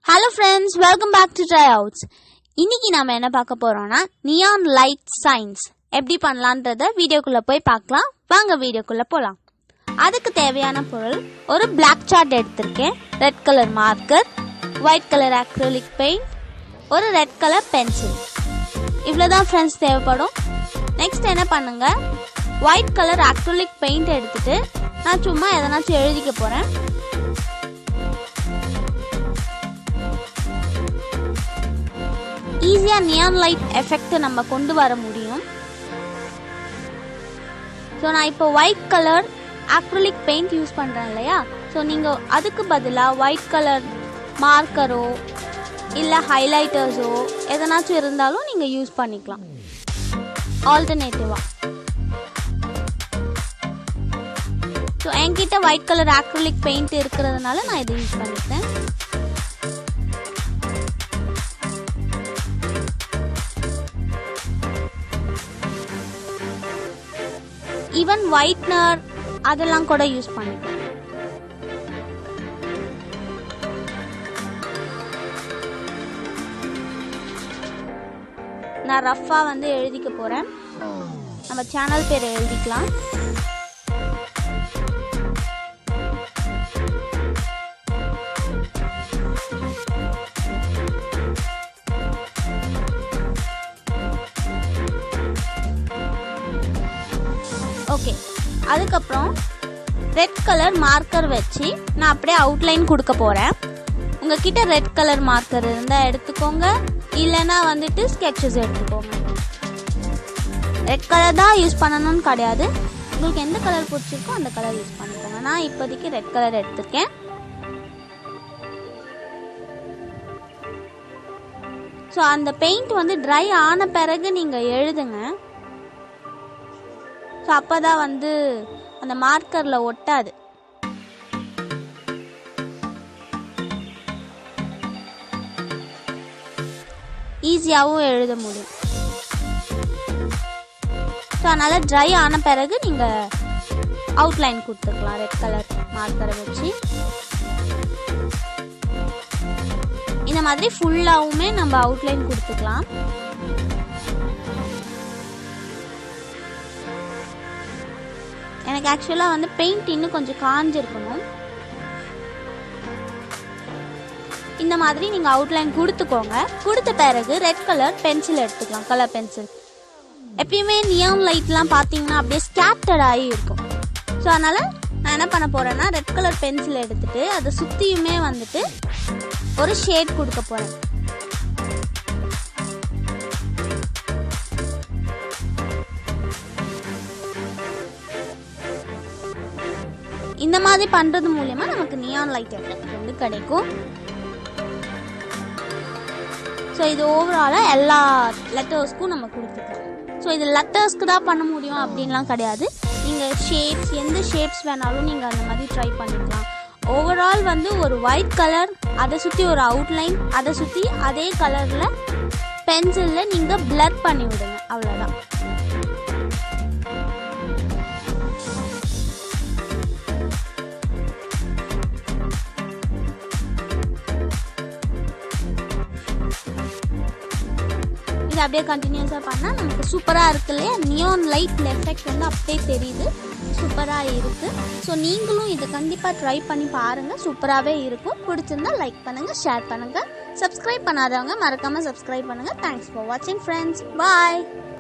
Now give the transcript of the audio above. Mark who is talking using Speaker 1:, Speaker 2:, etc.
Speaker 1: Hello friends, welcome back to TryOuts. இன்னைக்கு நாம என்ன பார்க்க போறோம்னா neon light signs எப்படி பண்ணலாம்ன்றத வீடியோக்குள்ள போய் பார்க்கலாம். வாங்க வீடியோக்குள்ள போலாம். அதுக்கு தேவையான பொருள் ஒரு black chart எடுத்துர்க்கேன், red color marker, white color acrylic paint, ஒரு red color pencil. இவ்வளவுதான் friends தேவைப்படும். நெக்ஸ்ட் என்ன பண்ணுங்க, white color acrylic paint எடுத்துட்டு நான் சும்மா எதனாச்சும் எழுதிக்க போறேன். ஈஸியா neon light effect நம்ம கொண்டு வர முடியும். சோ நான் இப்போ white color acrylic paint use பண்றேன் இல்லையா, சோ நீங்க அதுக்கு பதிலா white color மார்க்கரோ இல்ல ஹைலைட்டர்ஸோ எதனாச்சும் இருந்தாலும் நீங்க யூஸ் பண்ணிக்கலாம் ஆல்டர்னேட்டிவா. சோ என்கிட்ட white color acrylic paint இருக்கிறதுனால நான் இதை யூஸ் பண்ணிட்டேன். ஈவன் ஒயிட்னர் அதெல்லாம் கூட யூஸ் பண்ணிக்கலாம். நான் ரஃபா வந்து எழுதிக்க போறேன். நம்ம சேனல் பேரை எழுதிக்கலாம். ஓகே, அதுக்கப்புறம் ரெட் கலர் மார்க்கர் வச்சு நான் அப்படியே அவுட்லைன் கொடுக்க போறேன். உங்ககிட்ட ரெட் கலர் மார்க்கர் இருந்தா எடுத்துக்கோங்க, இல்லைன்னா வந்துட்டு ஸ்கெட்சஸ் எடுத்துக்கோங்க. ரெட் கலர் தான் யூஸ் பண்ணணும்னு கிடையாது, உங்களுக்கு எந்த கலர் பிடிச்சிருக்கோ அந்த கலர் யூஸ் பண்ணிக்கோங்க. நான் இப்போதைக்கு ரெட் கலர் எடுத்துருக்கேன். ஸோ அந்த பெயிண்ட் வந்து ட்ரை ஆன பிறகு நீங்க எழுதுங்க. ஸோ அப்போதான் வந்து அந்த மார்க்கரில் ஒட்டாது. ஈஸியாகவும் எழுத முடியும். ஸோ அதனால் ட்ரை ஆன பிறகு நீங்கள் அவுட்லைன் கொடுத்துக்கலாம் ரெட் கலர் மார்க்கரை வச்சு. இந்த மாதிரி ஃபுல்லாகவுமே நம்ம அவுட்லைன் கொடுத்துக்கலாம். எனக்கு ஆக்சுவலாக வந்து பெயிண்ட் இன்னும் கொஞ்சம் காஞ்சிருக்கணும். இந்த மாதிரி நீங்கள் அவுட்லைன் கொடுத்துக்கோங்க. கொடுத்த பிறகு ரெட் கலர் பென்சில் எடுத்துக்கலாம், கலர் பென்சில். எப்பயுமே நியான் லைட்லாம் பார்த்தீங்கன்னா அப்படியே ஸ்கேட்டர்ட் ஆகி இருக்கும். ஸோ அதனால் நான் என்ன பண்ண போகிறேன்னா ரெட் கலர் பென்சில் எடுத்துட்டு அதை சுற்றியுமே வந்துட்டு ஒரு ஷேட் கொடுக்க போகிறேன். இந்த மாதிரி பண்றது மூலமா நமக்கு நியான் லைட் எஃபெக்ட் வந்து கிடைக்கும். ஸோ இது ஓவராலா எல்லா லெட்டர்ஸ்க்கும் நம்ம கொடுத்துக்கலாம். ஸோ இது லெட்டர்ஸ்க்கு தான் பண்ண முடியும் அப்படின்லாம் கிடையாது. நீங்கள் ஷேப்ஸ், எந்த ஷேப்ஸ் வேணாலும் நீங்கள் அந்த மாதிரி ட்ரை பண்ணிக்கலாம். ஓவரால் வந்து ஒரு ஒயிட் கலர், அதை சுற்றி ஒரு அவுட்லைன், அதை சுற்றி அதே கலரில் பென்சிலில் நீங்கள் பிளர் பண்ணி விடுங்க, அவ்வளோதான். இது அப்படியே கண்டினியூஸாக பண்ணால் நமக்கு சூப்பராக இருக்கு இல்லையா. நியான் லைட் எஃபெக்ட் வந்து அப்படியே தெரியுது, சூப்பராக இருக்குது. ஸோ நீங்களும் இதை கண்டிப்பாக ட்ரை பண்ணி பாருங்கள், சூப்பராகவே இருக்கும். பிடிச்சிருந்தா லைக் பண்ணுங்கள், ஷேர் பண்ணுங்கள். சப்ஸ்கிரைப் பண்ணாதவங்க மறக்காமல் சப்ஸ்கிரைப் பண்ணுங்கள். தேங்க்ஸ் ஃபார் வாட்சிங் ஃப்ரெண்ட்ஸ், பாய்.